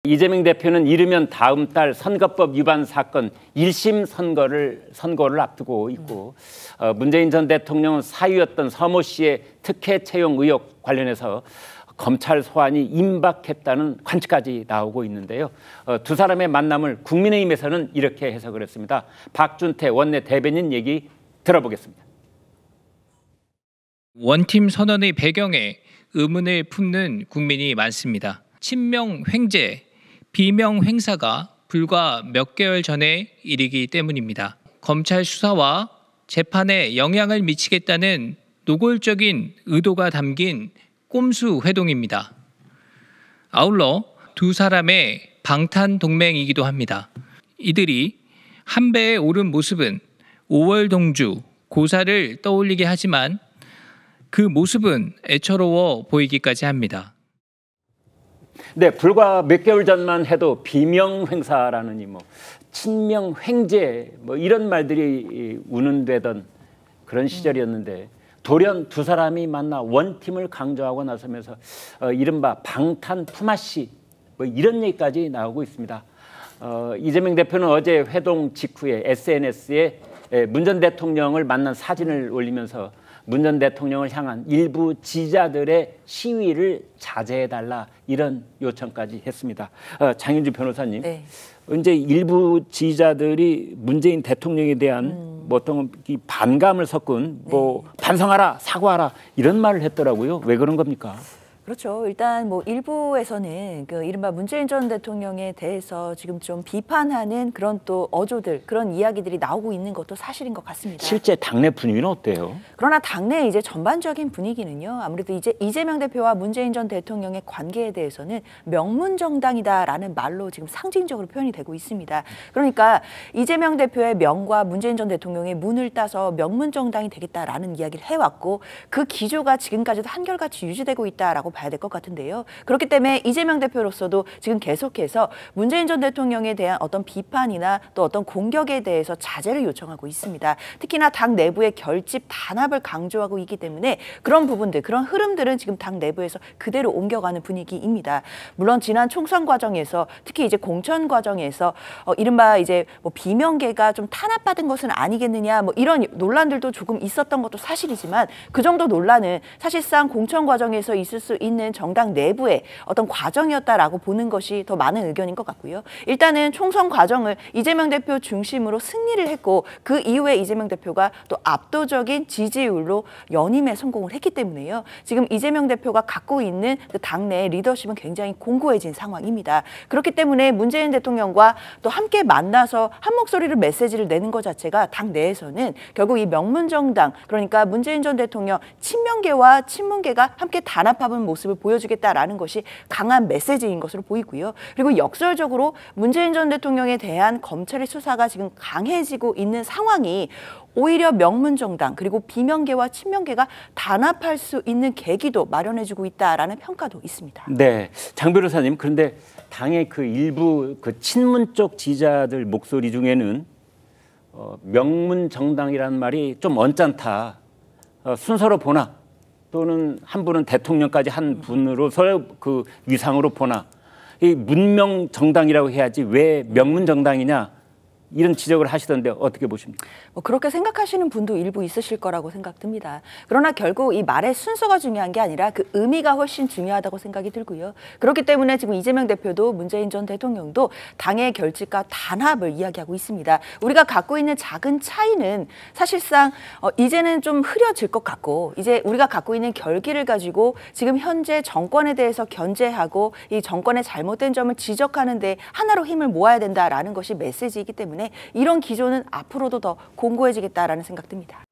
이재명 대표는 이르면 다음 달 선거법 위반 사건 1심 선고를 앞두고 있고 문재인 전 대통령은 사위였던 서모 씨의 특혜 채용 의혹 관련해서 검찰 소환이 임박했다는 관측까지 나오고 있는데요. 두 사람의 만남을 국민의힘에서는 이렇게 해석을 했습니다. 박준태 원내 대변인 얘기 들어보겠습니다. 원팀 선언의 배경에 의문을 품는 국민이 많습니다. 친명 횡재, 비명 행사가 불과 몇 개월 전의 일이기 때문입니다. 검찰 수사와 재판에 영향을 미치겠다는 노골적인 의도가 담긴 꼼수 회동입니다. 아울러 두 사람의 방탄 동맹이기도 합니다. 이들이 한 배에 오른 모습은 5월 동주 고사를 떠올리게 하지만 그 모습은 애처로워 보이기까지 합니다. 네, 불과 몇 개월 전만 해도 비명 행사라느니 친명 횡재 이런 말들이 운운되던 그런 시절이었는데 돌연 두 사람이 만나 원팀을 강조하고 나서면서 이른바 방탄 품앗이 이런 얘기까지 나오고 있습니다. 이재명 대표는 어제 회동 직후에 SNS에 문 전 대통령을 만난 사진을 올리면서 문 전 대통령을 향한 일부 지지자들의 시위를 자제해달라 이런 요청까지 했습니다. 장윤주 변호사님, 네. 이제 일부 지지자들이 문재인 대통령에 대한 어떤 반감을 섞은 반성하라, 사과하라 이런 말을 했더라고요. 왜 그런 겁니까? 그렇죠. 일단 일부에서는 이른바 문재인 전 대통령에 대해서 지금 좀 비판하는 그런 또 어조들, 그런 이야기들이 나오고 있는 것도 사실인 것 같습니다. 실제 당내 분위기는 어때요? 그러나 당내 이제 전반적인 분위기는요. 아무래도 이제 이재명 대표와 문재인 전 대통령의 관계에 대해서는 명문정당이다라는 말로 지금 상징적으로 표현이 되고 있습니다. 그러니까 이재명 대표의 명과 문재인 전 대통령의 문을 따서 명문정당이 되겠다라는 이야기를 해왔고 그 기조가 지금까지도 한결같이 유지되고 있다라고 봐야 될 것 같은데요. 그렇기 때문에 이재명 대표로서도 지금 계속해서 문재인 전 대통령에 대한 어떤 비판이나 또 어떤 공격에 대해서 자제를 요청하고 있습니다. 특히나 당 내부의 결집 단합을 강조하고 있기 때문에 그런 부분들, 그런 흐름들은 지금 당 내부에서 그대로 옮겨가는 분위기입니다. 물론 지난 총선 과정에서 특히 이제 공천 과정에서 이른바 이제 비명계가 좀 탄압받은 것은 아니겠느냐 이런 논란들도 조금 있었던 것도 사실이지만 그 정도 논란은 사실상 공천 과정에서 있을 수 있는 정당 내부의 어떤 과정이었다라고 보는 것이 더 많은 의견인 것 같고요. 일단은 총선 과정을 이재명 대표 중심으로 승리를 했고 그 이후에 이재명 대표가 또 압도적인 지지율로 연임에 성공을 했기 때문에요. 지금 이재명 대표가 갖고 있는 그 당내 리더십은 굉장히 공고해진 상황입니다. 그렇기 때문에 문재인 대통령과 또 함께 만나서 한 목소리로 메시지를 내는 것 자체가 당 내에서는 결국 이 명문정당, 그러니까 문재인 전 대통령 친명계와 친문계가 함께 단합하는 모습을 보여주겠다라는 것이 강한 메시지인 것으로 보이고요. 그리고 역설적으로 문재인 전 대통령에 대한 검찰의 수사가 지금 강해지고 있는 상황이 오히려 명문정당 그리고 비명계와 친명계가 단합할 수 있는 계기도 마련해주고 있다라는 평가도 있습니다. 네, 장 변호사님, 그런데 당의 그 일부 친문 쪽 지지자들 목소리 중에는 명문정당이라는 말이 좀 언짢다, 순서로 보나 또는 한 분은 대통령까지 한 분으로서 그 위상으로 보나 이 문명정당이라고 해야지 왜 명문정당이냐 이런 지적을 하시던데 어떻게 보십니까? 그렇게 생각하시는 분도 일부 있으실 거라고 생각됩니다. 그러나 결국 이 말의 순서가 중요한 게 아니라 그 의미가 훨씬 중요하다고 생각이 들고요. 그렇기 때문에 지금 이재명 대표도 문재인 전 대통령도 당의 결집과 단합을 이야기하고 있습니다. 우리가 갖고 있는 작은 차이는 사실상 이제는 좀 흐려질 것 같고 이제 우리가 갖고 있는 결기를 가지고 지금 현재 정권에 대해서 견제하고 이 정권의 잘못된 점을 지적하는 데 하나로 힘을 모아야 된다라는 것이 메시지이기 때문에 이런 기조는 앞으로도 더 공고해지겠다라는 생각 듭니다.